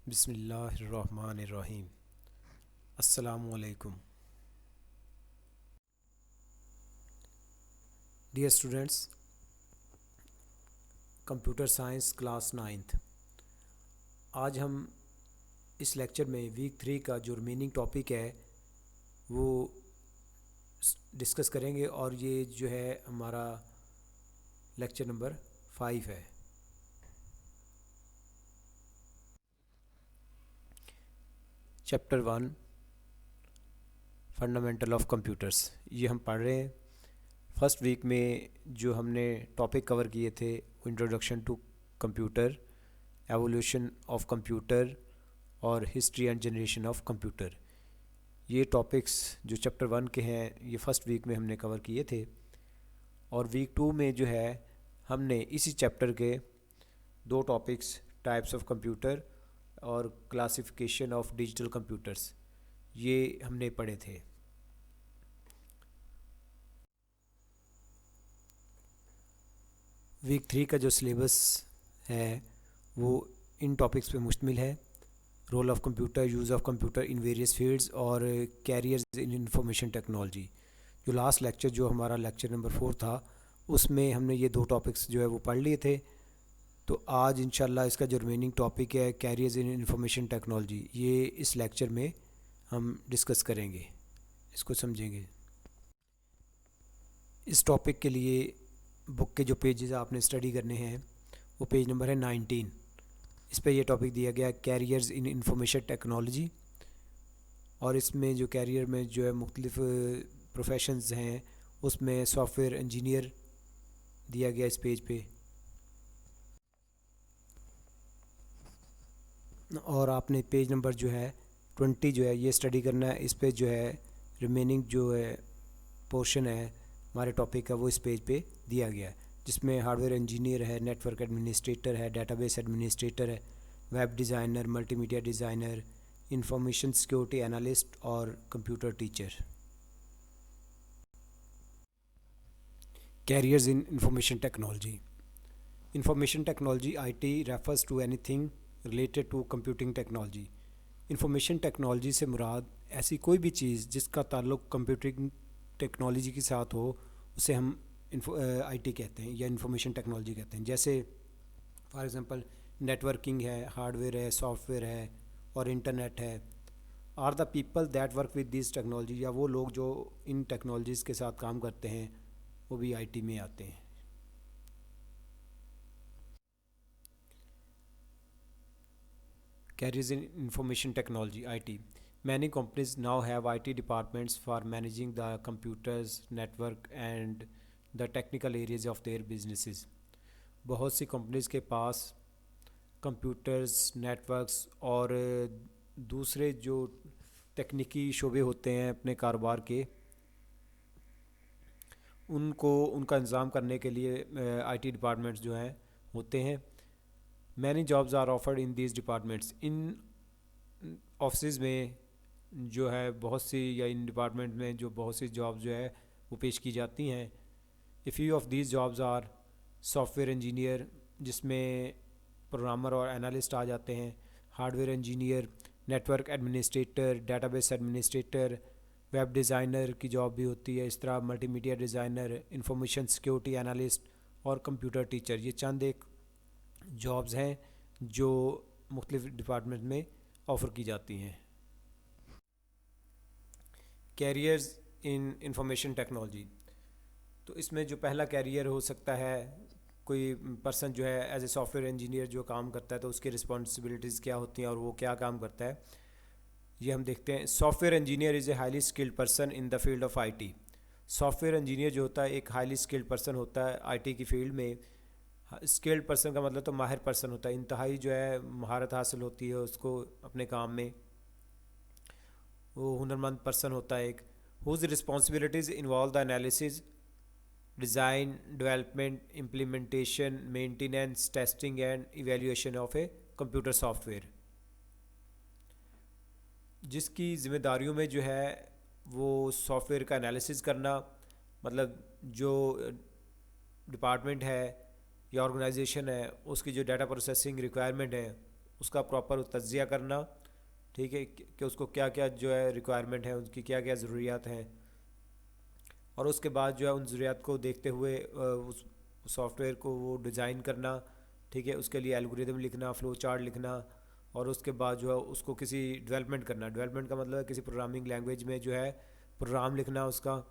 بسم اللہ الرحمن الرحیم۔ السلام علیکم dear students, computer science class 9th۔ آج ہم اس لیکچر میں ویک 3 کا جو ریمیننگ ٹاپک ہے وہ ڈسکس کریں گے، اور یہ جو ہے ہمارا لیکچر نمبر 5 ہے۔ چیپٹر 1 فنڈامنٹل آف کمپیوٹرس، یہ ہم پڑھ رہے ہیں۔ فرسٹ ویک میں جو ہم نے ٹاپک کور کیے تھے وہ introduction to computer, evolution of computer اور history and generation of computer. یہ ٹاپکس جو چیپٹر 1 کے ہیں یہ فرسٹ ویک میں ہم نے کور کیے تھے، اور ویک 2 میں جو ہے ہم نے اسی چیپٹر کے دو ٹاپکس، ٹائپس آف کمپیوٹر اور کلاسیفیکیشن آف ڈیجیٹل کمپیوٹرس، یہ ہم نے پڑھے تھے۔ ویک 3 کا جو سلیبس ہے وہ ان ٹاپکس پہ مشتمل ہے: role of computer, use of computer in various fields, اور کیریئرز ان انفارمیشن ٹیکنالوجی۔ جو لاسٹ لیکچر جو ہمارا لیکچر نمبر 4 تھا اس میں ہم نے یہ دو ٹاپکس جو ہے وہ پڑھ لیے تھے، تو آج انشاءاللہ اس کا جو ریمیننگ ٹاپک ہے کیریئرز ان انفارمیشن ٹیکنالوجی، یہ اس لیکچر میں ہم ڈسکس کریں گے، اس کو سمجھیں گے۔ اس ٹاپک کے لیے بک کے جو پیجز آپ نے اسٹڈی کرنے ہیں وہ پیج نمبر ہے 19۔ اس پہ یہ ٹاپک دیا گیا ہے کیریئرز ان انفارمیشن ٹیکنالوجی، اور اس میں جو کیریئر میں جو ہے مختلف پروفیشنز ہیں اس میں سافٹ ویئر انجینئر دیا گیا اس پیج پہ، اور آپ نے پیج نمبر جو ہے 20 جو ہے یہ اسٹڈی کرنا ہے۔ اس پہ جو ہے ریمیننگ جو ہے پورشن ہے ہمارے ٹاپک کا وہ اس پیج پہ دیا گیا ہے، جس میں ہارڈ ویئر انجینئر ہے، نیٹ ورک ایڈمنسٹریٹر ہے، ڈیٹا بیس ایڈمنسٹریٹر ہے، web designer, multimedia designer, information security analyst اور computer teacher. Careers in information technology. Information technology (IT) refers to anything related to computing technology۔ Information technology سے مراد ایسی کوئی بھی چیز جس کا تعلق کمپیوٹنگ ٹیکنالوجی کے ساتھ ہو اسے ہم IT کہتے ہیں یا انفارمیشن ٹیکنالوجی کہتے ہیں۔ جیسے فار ایگزامپل نیٹ ورکنگ ہے، ہارڈ ویئر ہے، سافٹ ویئر ہے اور انٹرنیٹ ہے۔ Are the people that work with these technology, یا وہ لوگ جو ان ٹیکنالوجیز کے ساتھ کام کرتے ہیں وہ بھی IT میں آتے ہیں۔ Carriers in information technology (IT). Many companies now have IT departments for managing the computers, network and the technical areas of their businesses۔ بہت سی کمپنیز کے پاس کمپیوٹرز، نیٹ ورکس اور دوسرے جو تکنیکی شعبے ہوتے ہیں اپنے کاروبار کے، ان کا انتظام کرنے کے لیے IT ڈپارٹمنٹس جو ہیں ہوتے ہیں۔ Many jobs are offered in these departments, ان آفسز میں جو ہے بہت سی، یا ان ڈپارٹمنٹ میں جو بہت سی جاب جو ہے وہ پیش کی جاتی ہیں۔ Few of these jobs are software engineer, جس میں پروگرامر اور انالسٹ آ جاتے ہیں، hardware engineer, network administrator, database administrator, web designer کی جاب بھی ہوتی ہے، اس طرح multimedia designer, information security analyst اور کمپیوٹر ٹیچر۔ یہ چند ایک جابز ہیں جو مختلف ڈپارٹمنٹ میں آفر کی جاتی ہیں۔ کیریئرز ان انفارمیشن ٹیکنالوجی، تو اس میں جو پہلا کیریئر ہو سکتا ہے، کوئی پرسن جو ہے as a soft where engineer جو کام کرتا ہے تو اس کی رسپانسبلٹیز کیا ہوتی ہیں اور وہ کیا کام کرتا ہے، یہ ہم دیکھتے ہیں۔ Software engineer is a highly skilled person in the field of IT۔ Soft where engineer جو ہوتا ہے ایک ہائیلی اسکلڈ پرسن ہوتا ہے IT کی فیلڈ میں۔ اسکلڈ پرسن کا مطلب تو ماہر پرسن ہوتا ہے، انتہائی جو ہے مہارت حاصل ہوتی ہے اس کو اپنے کام میں، وہ ہنرمند پرسن ہوتا ہے ایک۔ Whose responsibilities involve the analysis, design, development, implementation, maintenance, testing and evaluation of a computer software. جس کی ذمہ داریوں میں جو ہے وہ سافٹ ویئر کا انالیسز کرنا، مطلب جو ڈپارٹمنٹ ہے یا آرگنائزیشن ہے اس کی جو ڈیٹا پروسیسنگ ریکوائرمنٹ ہے اس کا پراپر تجزیہ کرنا، ٹھیک ہے، کہ اس کو کیا کیا جو ہے ریکوائرمنٹ ہے، ان کی کیا کیا ضروریات ہیں، اور اس کے بعد جو ہے ان ضروریات کو دیکھتے ہوئے اس سافٹ ویئر کو وہ ڈیزائن کرنا، ٹھیک ہے، اس کے لیے الگوریدم لکھنا، فلو چارٹ لکھنا، اور اس کے بعد جو ہے اس کو کسی ڈیولپمنٹ کرنا. ڈیولپمنٹ کا مطلب ہے کسی پروگرامنگ لینگویج میں جو ہے پروگرام لکھنا اس کا،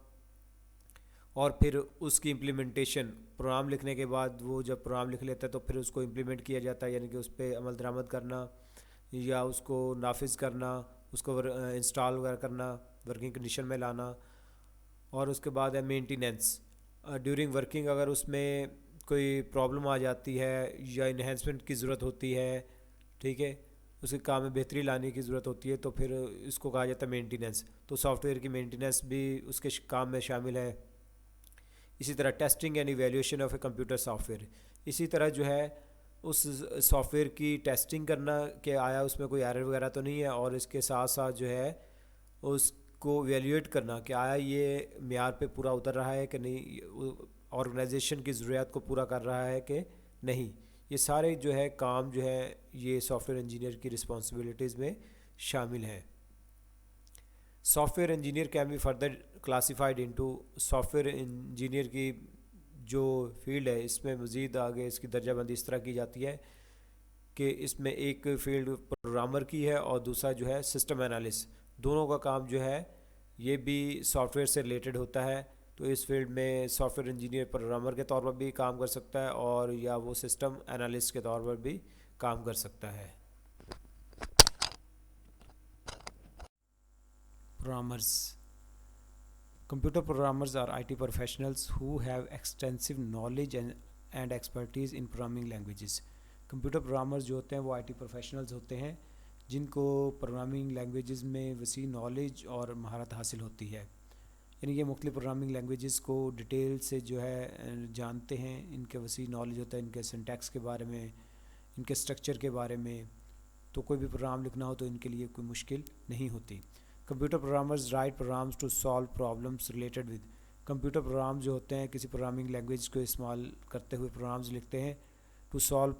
اور پھر اس کی امپلیمنٹیشن. پروگرام لکھنے کے بعد وہ جب پروگرام لکھ لیتا ہے تو پھر اس کو امپلیمنٹ کیا جاتا ہے، یعنی کہ اس پہ عمل درآمد کرنا یا اس کو نافذ کرنا، اس کو انسٹال وغیرہ کرنا، ورکنگ کنڈیشن میں لانا. اور اس کے بعد ہے مینٹیننس. ڈیورنگ ورکنگ اگر اس میں کوئی پرابلم آ جاتی ہے یا انہینسمنٹ کی ضرورت ہوتی ہے، ٹھیک ہے، اس کے کام میں بہتری لانے کی ضرورت ہوتی ہے، تو پھر اس کو کہا جاتا ہے مینٹیننس. تو سافٹ ویئر کی مینٹیننس بھی اس کے کام میں شامل ہے. اسی طرح testing and evaluation of a computer soft where. اسی طرح جو ہے اس سافٹ ویئر کی ٹیسٹنگ کرنا کہ آیا اس میں کوئی ایرر وغیرہ تو نہیں ہے، اور اس کے ساتھ ساتھ جو ہے اس کو ایویلیویٹ کرنا کہ آیا یہ معیار پہ پورا اتر رہا ہے کہ نہیں، آرگنائزیشن کی ضروریات کو پورا کر رہا ہے کہ نہیں. یہ سارے جو ہے کام جو ہے یہ سافٹ ویئر انجینئر کی رسپانسبلٹیز میں شامل ہیں. Software engineer can be further classified into. Software engineer کی جو فیلڈ ہے اس میں مزید آگے اس کی درجہ بندی اس طرح کی جاتی ہے کہ اس میں ایک فیلڈ پروگرامر کی ہے اور دوسرا جو ہے سسٹم انالسٹ. دونوں کا کام جو ہے یہ بھی سافٹ ویئر سے ریلیٹڈ ہوتا ہے. تو اس فیلڈ میں سافٹ ویئر انجینئر پروگرامر کے طور پر بھی کام کر سکتا ہے اور یا وہ سسٹم انالسٹ کے طور پر بھی کام کر سکتا ہے. Programmers. Computer programmers are IT professionals who have extensive knowledge and expertise in programming languages. Computer programmers جو ہوتے ہیں وہ IT professionals ہوتے ہیں جن کو پروگرامنگ لینگویجز میں وسیع نالج اور مہارت حاصل ہوتی ہے. یعنی یہ مختلف پروگرامنگ لینگویجز کو ڈیٹیل سے جو ہے جانتے ہیں، ان کے وسیع نالج ہوتا ہے ان کے سنٹیکس کے بارے میں، ان کے اسٹرکچر کے بارے میں. تو کوئی بھی پروگرام لکھنا ہو تو ان کے لیے کوئی مشکل نہیں ہوتی. Computer programmers write programs to solve problems related with. Computer program جو ہوتے ہیں کسی پروگرامنگ لینگویج کو استعمال کرتے ہوئے پروگرامز لکھتے ہیں ٹو سالو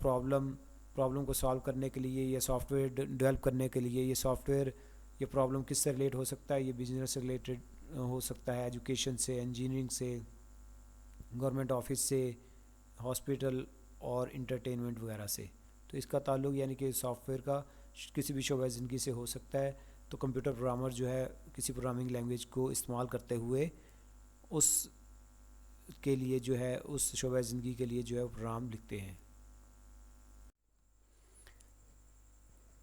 پرابلم کو سالو کرنے کے لیے یا سافٹ ویئر ڈیولپ کرنے کے لیے. یہ سافٹ ویئر یہ پرابلم کس سے ریلیٹ ہو سکتا ہے؟ یہ بزنس سے ریلیٹڈ ہو سکتا ہے، ایجوکیشن سے، انجینئرنگ سے، گورنمنٹ آفس سے، ہاسپٹل اور انٹرٹینمنٹ وغیرہ سے. تو اس کا تعلق یعنی کہ سافٹ ویئر کا کسی بھی شعبہ زندگی سے ہو سکتا ہے. تو کمپیوٹر پروگرامر جو ہے کسی پروگرامنگ لینگویج کو استعمال کرتے ہوئے اس کے لیے جو ہے اس شعبہ زندگی کے لیے جو ہے پروگرام لکھتے ہیں.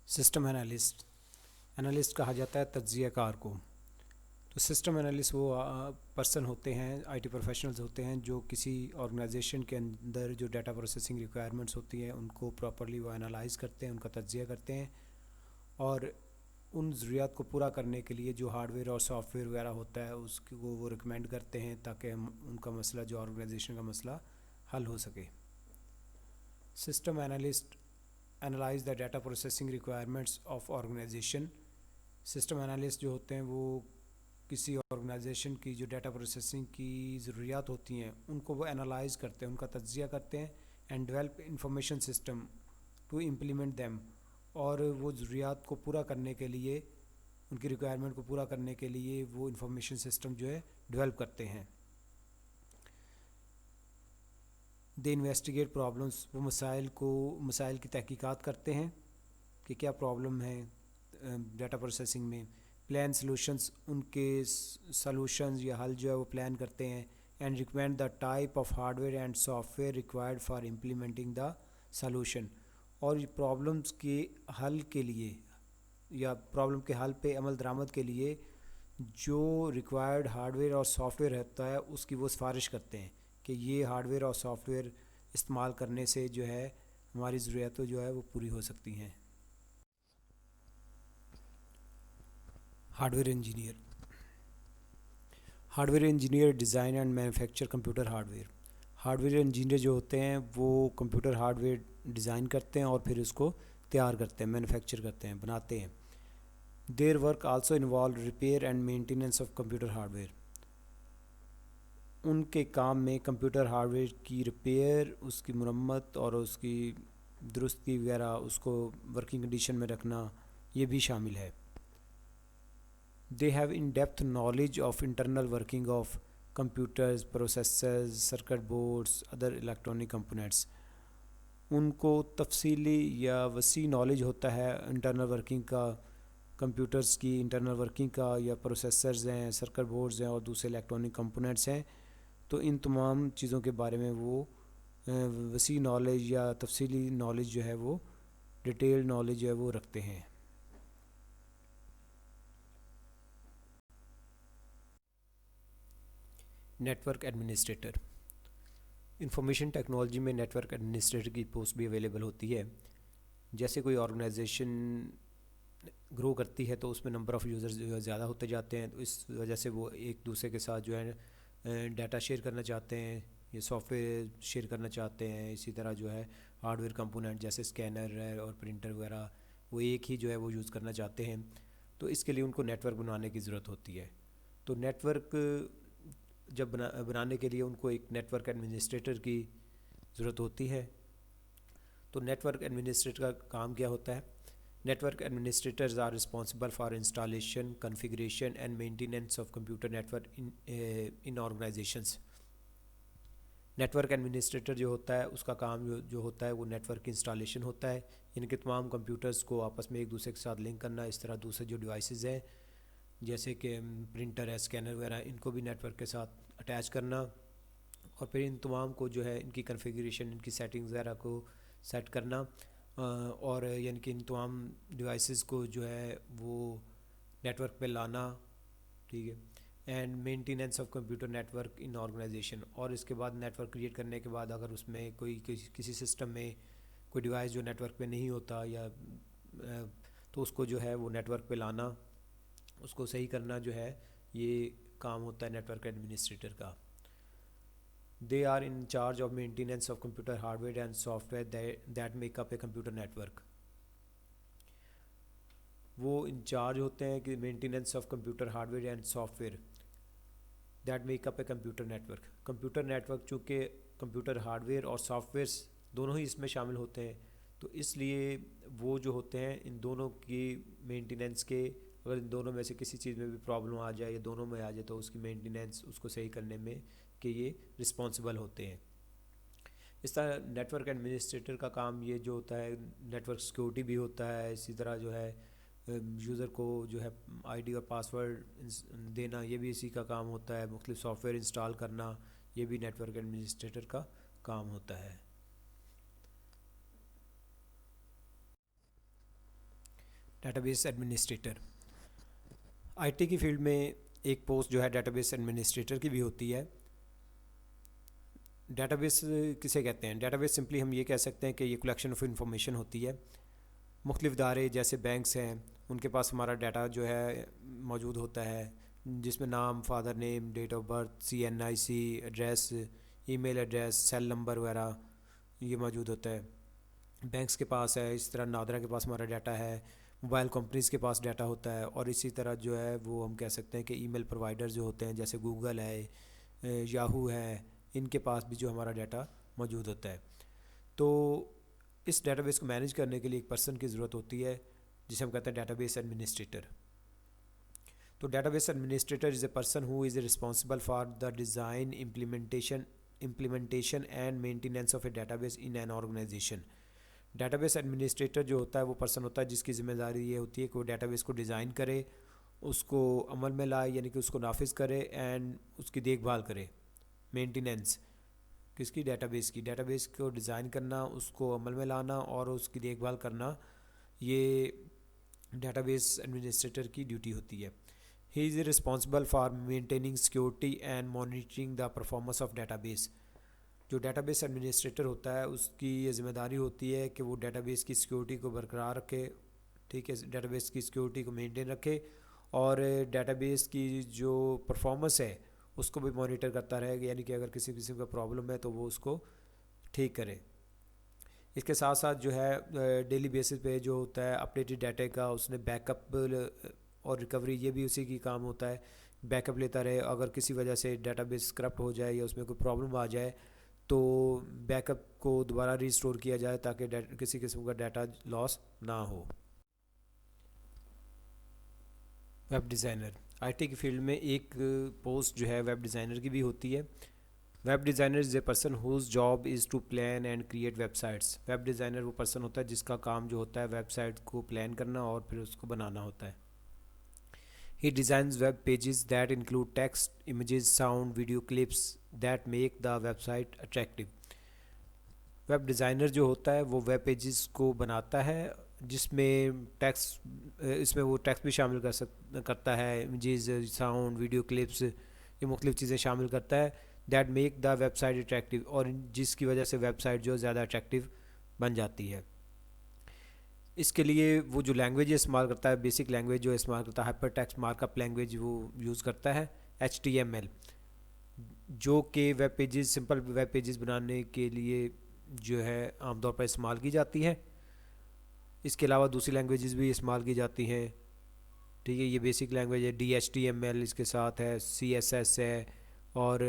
سسٹم انالسٹ کہا جاتا ہے تجزیہ کار کو. تو سسٹم انالسٹ وہ پرسن ہوتے ہیں، IT پروفیشنلز ہوتے ہیں جو کسی آرگنائزیشن کے اندر جو ڈیٹا پروسیسنگ ریکوائرمنٹس ہوتی ہیں ان کو پراپرلی وہ انالائز کرتے ہیں، ان کا تجزیہ کرتے ہیں، اور ان ضروریات کو پورا کرنے کے لیے جو ہارڈ ویئر اور سافٹ ویئر وغیرہ ہوتا ہے اس کو وہ ریکمینڈ کرتے ہیں تاکہ ان کا مسئلہ جو آرگنائزیشن کا مسئلہ حل ہو سکے. System analyst analyse the data processing requirements of organisation. System analyst جو ہوتے ہیں وہ کسی آرگنائزیشن کی جو ڈیٹا پروسیسنگ کی ضروریات ہوتی ہیں ان کو وہ انالائز کرتے ہیں، ان کا تجزیہ کرتے ہیں. And develop information system to implement them. اور وہ ضروریات کو پورا کرنے کے لیے، ان کی ریکوائرمنٹ کو پورا کرنے کے لیے وہ انفارمیشن سسٹم جو ہے ڈیولپ کرتے ہیں. دے انویسٹیگیٹ پرابلمس. وہ مسائل کی تحقیقات کرتے ہیں کہ کیا پرابلم ہے ڈیٹا پروسیسنگ میں. Plan solutions. ان کے سلوشنز یا حل جو ہے وہ پلان کرتے ہیں. And recommend the type of hard where and soft where required for implementing the solution. اور یہ پرابلمس کے حل کے لیے یا پرابلم کے حل پہ عمل درآمد کے لیے جو ریکوائرڈ ہارڈ ویئر اور سافٹ ویئر رہتا ہے اس کی وہ سفارش کرتے ہیں کہ یہ ہارڈ ویئر اور سافٹ ویئر استعمال کرنے سے جو ہے ہماری ضروریات جو ہے وہ پوری ہو سکتی ہیں. Hardware engineer. Hard where engineer design and manufacture computer hard where. Hard where engineer جو ہوتے ہیں وہ کمپیوٹر ہارڈ ویئر ڈیزائن کرتے ہیں اور پھر اس کو تیار کرتے ہیں، مینوفیکچر کرتے ہیں، بناتے ہیں. Their work also involve repair and maintenance of computer hardware. ان کے کام میں کمپیوٹر ہارڈ ویئر کی ریپیئر، اس کی مرمت اور اس کی درستگی وغیرہ اس کو ورکنگ کنڈیشن میں رکھنا یہ بھی شامل ہے. They have in depth knowledge of internal working of computers, processors, circuit boards, other electronic components. ان کو تفصیلی یا وسیع نالج ہوتا ہے انٹرنل ورکنگ کا، کمپیوٹرز کی انٹرنل ورکنگ کا، یا پروسیسرز ہیں، سرکٹ بورڈز ہیں اور دوسرے الیکٹرانک کمپوننٹس ہیں. تو ان تمام چیزوں کے بارے میں وہ وسیع نالج یا تفصیلی نالج جو ہے وہ ڈیٹیل نالج جو ہے وہ رکھتے ہیں. Network administrator. Information technology میں نیٹ ورک ایڈمنسٹریٹر کی پوسٹ بھی اویلیبل ہوتی ہے. جیسے کوئی آرگنائزیشن گرو کرتی ہے تو اس میں نمبر آف یوزرز جو ہے زیادہ ہوتے جاتے ہیں، تو اس وجہ سے وہ ایک دوسرے کے ساتھ جو ہے ڈیٹا شیئر کرنا چاہتے ہیں، یہ سافٹ ویئر شیئر کرنا چاہتے ہیں. اسی طرح جو ہے ہارڈ ویئر کمپوننٹ جیسے اسکینر ہے اور پرنٹر وغیرہ وہ ایک ہی جو ہے وہ یوز کرنا چاہتے ہیں. تو اس کے لیے ان کو نیٹ ورک بنانے کی ضرورت ہوتی ہے. تو نیٹ ورک جب بنانے کے لیے ان کو ایک نیٹ ورک ایڈمنسٹریٹر کی ضرورت ہوتی ہے. تو نیٹ ورک ایڈمنسٹریٹر کا کام کیا ہوتا ہے؟ Network administrators are responsible for installation, configuration and maintenance of computer network in organisations. Network administrator جو ہوتا ہے اس کا کام جو ہوتا ہے وہ نیٹ ورک انسٹالیشن ہوتا ہے، ان کے تمام کمپیوٹرز کو آپس میں ایک دوسرے کے ساتھ لنک کرنا. اس طرح دوسرے جو ڈیوائسز ہیں جیسے کہ پرنٹر ہے، اسکینر وغیرہ، ان کو بھی نیٹ ورک کے ساتھ اٹیچ کرنا، اور پھر ان تمام کو جو ہے ان کی کنفیگریشن، ان کی سیٹنگز وغیرہ کو سیٹ کرنا، اور یعنی کہ ان تمام ڈیوائسز کو جو ہے وہ نیٹ ورک پہ لانا. ٹھیک ہے. And maintenance of computer network in organisation. اور اس کے بعد نیٹ ورک کریٹ کرنے کے بعد اگر اس میں کوئی کسی سسٹم میں کوئی ڈیوائس جو نیٹ ورک پہ نہیں ہوتا یا تو اس کو جو ہے وہ نیٹ ورک پہ لانا، اس کو صحیح کرنا جو ہے یہ کام ہوتا ہے نیٹ ورک ایڈمنسٹریٹر کا. They are in charge of maintenance of computer hardware and software that make up a computer network. وہ انچارج ہوتے ہیں کہ maintenance of computer hardware and software that make up a computer network. Computer network چونکہ computer hardware اور softwares دونوں ہی اس میں شامل ہوتے ہیں، تو اس لیے وہ جو ہوتے ہیں ان دونوں کی مینٹیننس کے، اگر ان دونوں میں سے کسی چیز میں بھی پرابلم آ جائے یا دونوں میں آ جائے تو اس کی مینٹیننس، اس کو صحیح کرنے میں کہ یہ رسپانسبل ہوتے ہیں. اس طرح نیٹ ورک ایڈمنسٹریٹر کا کام یہ جو ہوتا ہے نیٹ ورک سیکورٹی بھی ہوتا ہے. اسی طرح جو ہے یوزر کو جو ہے آئی ڈی اور پاس ورڈ دینا یہ بھی اسی کا کام ہوتا ہے. مختلف سافٹ ویئر انسٹال کرنا یہ بھی نیٹ ورک ایڈمنسٹریٹر کا کام ہوتا ہے. Database administrator. I T کی فیلڈ میں ایک پوسٹ جو ہے ڈیٹا بیس ایڈمنسٹریٹر کی بھی ہوتی ہے. ڈیٹا بیس کسے کہتے ہیں؟ ڈیٹا بیس سمپلی ہم یہ کہہ سکتے ہیں کہ یہ کلیکشن آف انفارمیشن ہوتی ہے. مختلف ادارے جیسے بینکس ہیں ان کے پاس ہمارا ڈیٹا جو ہے موجود ہوتا ہے، جس میں نام، father name, date of birth, CNIC، address, email address, cell number وغیرہ یہ موجود ہوتا ہے. بینکس کے پاس ہے. اس طرح نادرا کے پاس ہمارا ڈیٹا ہے. موبائل کمپنیز کے پاس ڈیٹا ہوتا ہے. اور اسی طرح جو ہے وہ ہم کہہ سکتے ہیں کہ ای میل پرووائڈر جو ہوتے ہیں جیسے گوگل ہے، یاہو ہے، ان کے پاس بھی جو ہمارا ڈیٹا موجود ہوتا ہے. تو اس ڈیٹا بیس کو مینیج کرنے کے لیے ایک پرسن کی ضرورت ہوتی ہے جسے ہم کہتے ہیں ڈیٹا بیس ایڈمنسٹریٹر. تو database administrator is a person who is responsible for the design, implementation and maintenance of a database in an organization. Database administrator جو ہوتا ہے وہ پرسن ہوتا ہے جس کی ذمہ داری یہ ہوتی ہے کہ وہ ڈیٹا بیس کو ڈیزائن کرے، اس کو عمل میں لائے یعنی کہ اس کو نافذ کرے، اینڈ اس کی دیکھ بھال کرے. مینٹیننس کس کی؟ ڈیٹا بیس کی. ڈیٹا بیس کو ڈیزائن کرنا، اس کو عمل میں لانا اور اس کی دیکھ بھال کرنا یہ ڈیٹا بیس ایڈمنسٹریٹر کی ڈیوٹی ہوتی ہے. He is responsible for maintaining security and monitoring the performance of database. جو ڈیٹا بیس ایڈمنسٹریٹر ہوتا ہے اس کی یہ ذمہ داری ہوتی ہے کہ وہ ڈیٹا بیس کی سیکورٹی کو برقرار رکھے. ٹھیک ہے. ڈیٹا بیس کی سیکورٹی کو مینٹین رکھے اور ڈیٹا بیس کی جو پرفارمنس ہے اس کو بھی مانیٹر کرتا رہے گا، یعنی کہ اگر کسی قسم کا پرابلم ہے تو وہ اس کو ٹھیک کرے. اس کے ساتھ ساتھ جو ہے ڈیلی بیسس پہ جو ہوتا ہے اپڈیٹڈ ڈیٹا کا اس نے بیک اپ اور ریکوری یہ بھی اسی کی کام ہوتا ہے. بیک اپ لیتا رہے. اگر کسی وجہ سے ڈیٹا بیس کرپٹ ہو جائے یا اس میں کوئی پرابلم آ جائے تو بیک اپ کو دوبارہ ریسٹور کیا جائے تاکہ کسی قسم کا ڈیٹا لاس نہ ہو۔ ویب ڈیزائنر، آئی ٹی کی فیلڈ میں ایک پوسٹ جو ہے ویب ڈیزائنر کی بھی ہوتی ہے۔ Web designer is a person whose job is to plan and create websites. Web designer وہ پرسن ہوتا ہے جس کا کام جو ہوتا ہے ویب سائٹ کو پلان کرنا اور پھر اس کو بنانا ہوتا ہے۔ He designs web pages that include text, images, sound, video clips that make the website attractive. Web designer جو ہوتا ہے وہ ویب پیجز کو بناتا ہے جس میں ٹیکسٹ، اس میں وہ ٹیکسٹ بھی شامل کرتا ہے، امیجز، ساؤنڈ، ویڈیو کلپس، یہ مختلف چیزیں شامل کرتا ہے that make the website attractive, اور جس کی وجہ سے ویب سائٹ جو زیادہ اٹریکٹیو بن جاتی ہے۔ اس کے لیے وہ جو لینگویج استعمال کرتا ہے، بیسک لینگویج جو استعمال کرتا ہے hyper text mark up language وہ یوز کرتا ہے HTML، جو کہ web pages, simple web pages بنانے کے لیے جو ہے عام طور پر استعمال کی جاتی ہے۔ اس کے علاوہ دوسری لینگویجز بھی استعمال کی جاتی ہیں، ٹھیک ہے، یہ بیسک لینگویج ہے۔ DHTML اس کے ساتھ ہے، CSS ہے، اور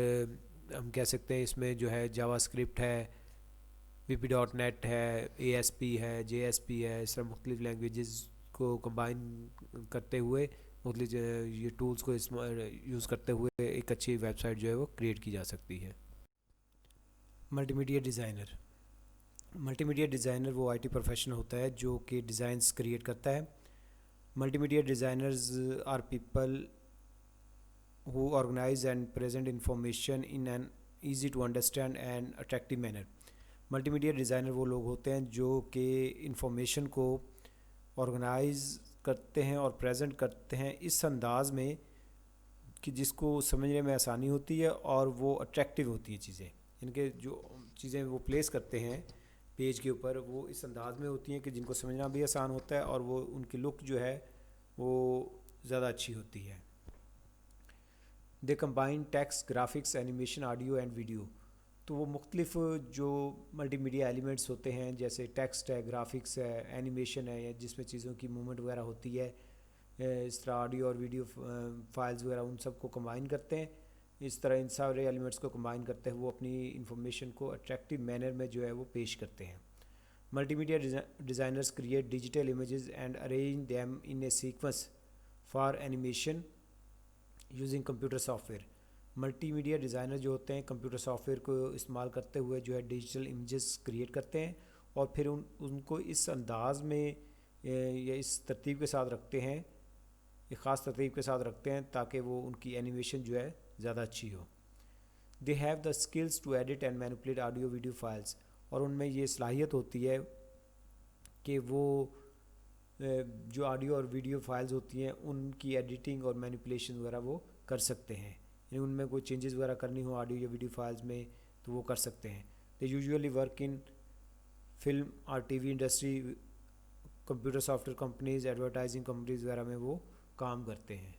ہم کہہ سکتے ہیں اس میں جو ہے جاوا اسکرپٹ ہے، VB.NET ہے، ASP ہے، JSP ہے، اس طرح مختلف لینگویجز کو کمبائن کرتے ہوئے، مختلف یہ ٹولز کو یوز کرتے ہوئے ایک اچھی ویب سائٹ جو ہے وہ کریٹ کی جا سکتی ہے۔ Multimedia designer, multimedia designer وہ IT پروفیشنل ہوتا ہے جو کہ ڈیزائنز کریٹ کرتا ہے۔ Multimedia designers are people who organize and present information in an easy to understand and attractive manner۔ Multi media designer وہ لوگ ہوتے ہیں جو کہ انفارمیشن کو آرگنائز کرتے ہیں اور پریزنٹ کرتے ہیں اس انداز میں کہ جس کو سمجھنے میں آسانی ہوتی ہے اور وہ اٹریکٹیو ہوتی ہیں چیزیں، ان کے جو چیزیں وہ پلیس کرتے ہیں پیج کے اوپر وہ اس انداز میں ہوتی ہیں کہ جن کو سمجھنا بھی آسان ہوتا ہے اور وہ ان کی لک جو ہے وہ زیادہ اچھی ہوتی ہے۔ They combine text, graphics, animation, audio and video. تو وہ مختلف جو ملٹی میڈیا ایلیمنٹس ہوتے ہیں جیسے ٹیکسٹ ہے، گرافکس ہے، اینیمیشن ہے، یا جس میں چیزوں کی موومنٹ وغیرہ ہوتی ہے، اس طرح آڈیو اور ویڈیو فائلز وغیرہ، ان سب کو کمبائن کرتے ہیں۔ اس طرح ان سارے ایلیمنٹس کو کمبائن کرتے ہیں وہ اپنی انفارمیشن کو اٹریکٹیو مینر میں جو ہے وہ پیش کرتے ہیں۔ Multi media designers create digital images and arrange them in a sequence for animation using computer soft where. Multi media designer جو ہوتے ہیں کمپیوٹر سافٹ ویئر کو استعمال کرتے ہوئے جو ہے ڈیجیٹل امیجز کریٹ کرتے ہیں اور پھر ان کو اس انداز میں یا اس ترتیب کے ساتھ رکھتے ہیں، ایک خاص ترتیب کے ساتھ رکھتے ہیں تاکہ وہ ان کی اینیمیشن جو ہے زیادہ اچھی ہو۔ They have the skills to edit and manipulate audio video files, اور ان میں یہ صلاحیت ہوتی ہے کہ وہ جو آڈیو اور ویڈیو فائلز ہوتی ہیں ان کی ایڈیٹنگ اور مینیپولیشن وغیرہ وہ کر سکتے ہیں، یعنی ان میں کوئی چینجز وغیرہ کرنی ہو آڈیو یا ویڈیو فائلز میں تو وہ کر سکتے ہیں۔ They usually work in film اور TV industry, computer software companies, advertising companies وغیرہ میں وہ کام کرتے ہیں۔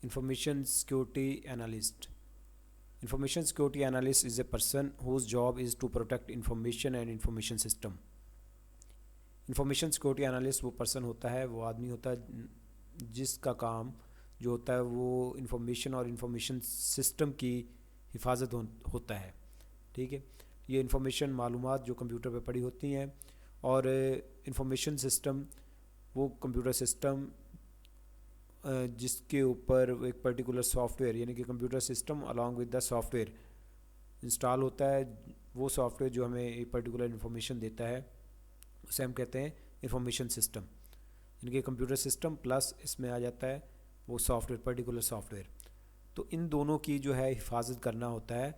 Information security analyst, information security analyst is a person whose job is to protect information and information system. Information security analyst وہ person ہوتا ہے، وہ آدمی ہوتا ہے جس کا کام جو ہوتا ہے وہ انفارمیشن اور انفارمیشن سسٹم کی حفاظت ہوتا ہے، ٹھیک ہے۔ یہ انفارمیشن معلومات جو کمپیوٹر پہ پڑی ہوتی ہیں، اور انفارمیشن سسٹم وہ کمپیوٹر سسٹم جس کے اوپر ایک پرٹیکولر سافٹ ویئر یعنی کہ computer system along with the soft where install ہوتا ہے، وہ سافٹ ویئر جو ہمیں ایک پرٹیکولر انفارمیشن دیتا ہے اسے ہم کہتے ہیں انفارمیشن سسٹم، یعنی کہ کمپیوٹر سسٹم پلس اس میں آ جاتا ہے وہ soft where, particular soft where. تو ان دونوں کی جو ہے حفاظت کرنا ہوتا ہے،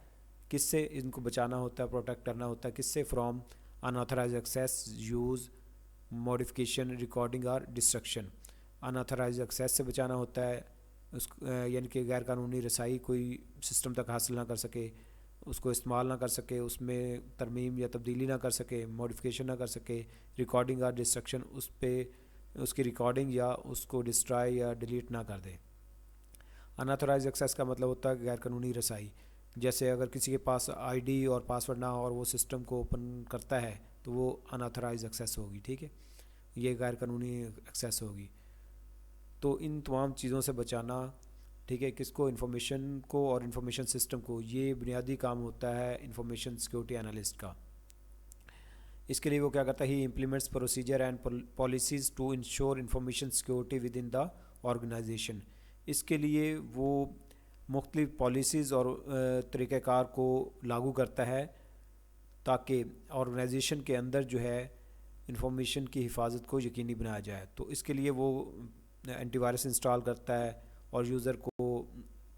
کس سے ان کو بچانا ہوتا ہے، پروٹیکٹ کرنا ہوتا ہے، کس سے؟ From unauthorised access, use, modification, recording اور ڈسٹرکشن۔ انآتھرائز ایکسیس سے بچانا ہوتا ہے، یعنی کہ غیر قانونی رسائی کوئی سسٹم تک حاصل نہ کر سکے، اس کو استعمال نہ کر سکے، اس میں ترمیم یا تبدیلی نہ کر سکے، موڈیفیکیشن نہ کر سکے، ریکارڈنگ اور ڈسٹرکشن، اس پہ اس کی ریکارڈنگ یا اس کو ڈسٹرائی یا ڈیلیٹ نہ کر دے۔ انآتھرائز ایکسیس کا مطلب ہوتا ہے غیر قانونی رسائی، جیسے اگر کسی کے پاس ID اور پاسورڈ نہ ہو اور وہ سسٹم کو اوپن کرتا ہے تو وہ انآتھرائز ایکسیس ہوگی، ٹھیک ہے، یہ غیر قانونی ایکسیس ہوگی۔ تو ان تمام چیزوں سے بچانا ٹھیک ہے، کس کو؟ انفارمیشن کو اور انفارمیشن سسٹم کو. یہ بنیادی کام ہوتا ہے انفارمیشن سیکورٹی انالسٹ کا. اس کے لیے وہ کیا کرتا ہے؟ He implements procedure and policies to ensure information security within the organisation. اس کے لیے وہ مختلف پالیسیز اور طریقہ کار کو لاگو کرتا ہے تاکہ آرگنائزیشن کے اندر جو ہے انفارمیشن کی حفاظت کو یقینی بنایا جائے. تو اس کے لیے وہ اینٹی وائرس انسٹال کرتا ہے اور یوزر کو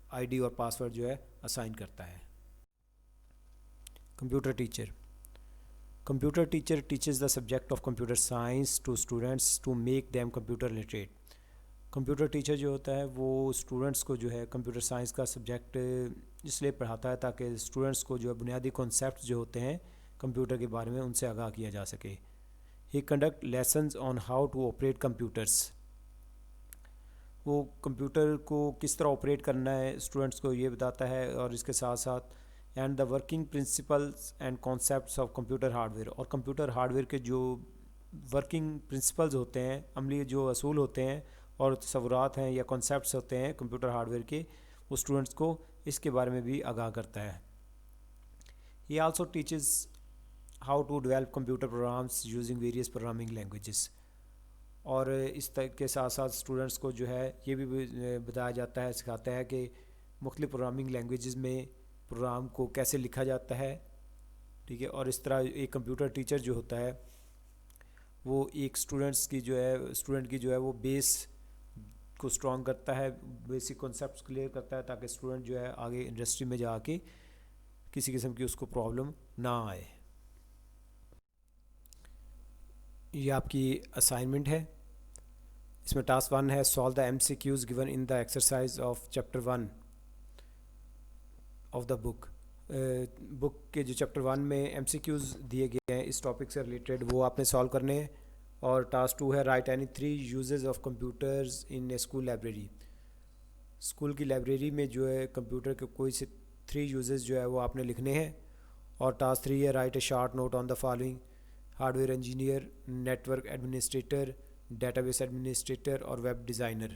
آئی ڈی اور پاسورڈ جو ہے اسائن کرتا ہے. Computer teacher. Computer teacher teaches the subject of computer science to students to make them computer literate. Computer teacher جو ہوتا ہے وہ اسٹوڈنٹس کو جو ہے کمپیوٹر سائنس کا سبجیکٹ اس لیے پڑھاتا ہے تاکہ اسٹوڈنٹس کو جو ہے بنیادی کانسیپٹس جو ہوتے ہیں کمپیوٹر کے بارے میں ان سے آگاہ کیا جا سکے. He conducts lessons on how to operate computers. وہ کمپیوٹر کو کس طرح آپریٹ کرنا ہے اسٹوڈنٹس کو یہ بتاتا ہے، اور اس کے ساتھ ساتھ and the working principles and concepts of computer hardware. اور کمپیوٹر ہارڈ ویئر کے جو ورکنگ پرنسپلز ہوتے ہیں، عملی جو اصول ہوتے ہیں اور تصورات ہیں یا کانسیپٹس ہوتے ہیں کمپیوٹر ہارڈ ویئر کے، وہ اسٹوڈنٹس کو اس کے بارے میں بھی آگاہ کرتا ہے. He also teaches how to develop computer programs using various programming languages. اور اس کے ساتھ ساتھ اسٹوڈنٹس کو جو ہے یہ بھی بتایا جاتا ہے، سکھاتا ہے کہ مختلف پروگرامنگ لینگویجز میں پروگرام کو کیسے لکھا جاتا ہے. ٹھیک ہے، اور اس طرح ایک کمپیوٹر ٹیچر جو ہوتا ہے وہ ایک اسٹوڈنٹ کی جو ہے وہ بیس کو اسٹرانگ کرتا ہے، بیسک کانسیپٹس کلیئر کرتا ہے تاکہ اسٹوڈنٹ جو ہے آگے انڈسٹری میں جا کے کسی قسم کی اس کو پرابلم نہ آئے. یہ آپ کی اسائنمنٹ ہے. اس میں ٹاسک 1 ہے solve the M C Qs given in the exercise of chapter 1 of the book. Book کے جو چیپٹر 1 میں ایم سی کیوز دیے گئے ہیں اس ٹاپک سے ریلیٹڈ وہ آپ نے سالو کرنے ہیں. اور ٹاسک 2 ہے write any 3 uses of computers in a school library. School کی لائبریری میں جو ہے کمپیوٹر کے کوئی سے 3 یوزز جو ہے وہ آپ نے لکھنے ہیں. اور ٹاسک 3 ہے write a short note on the following: hardware engineer, network administrator, database administrator اور ویب ڈیزائنر.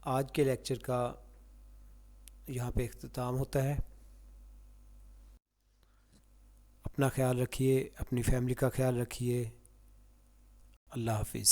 آج کے لیکچر کا یہاں پہ اختتام ہوتا ہے. اپنا خیال رکھیے، اپنی فیملی کا خیال رکھیے. اللہ حافظ.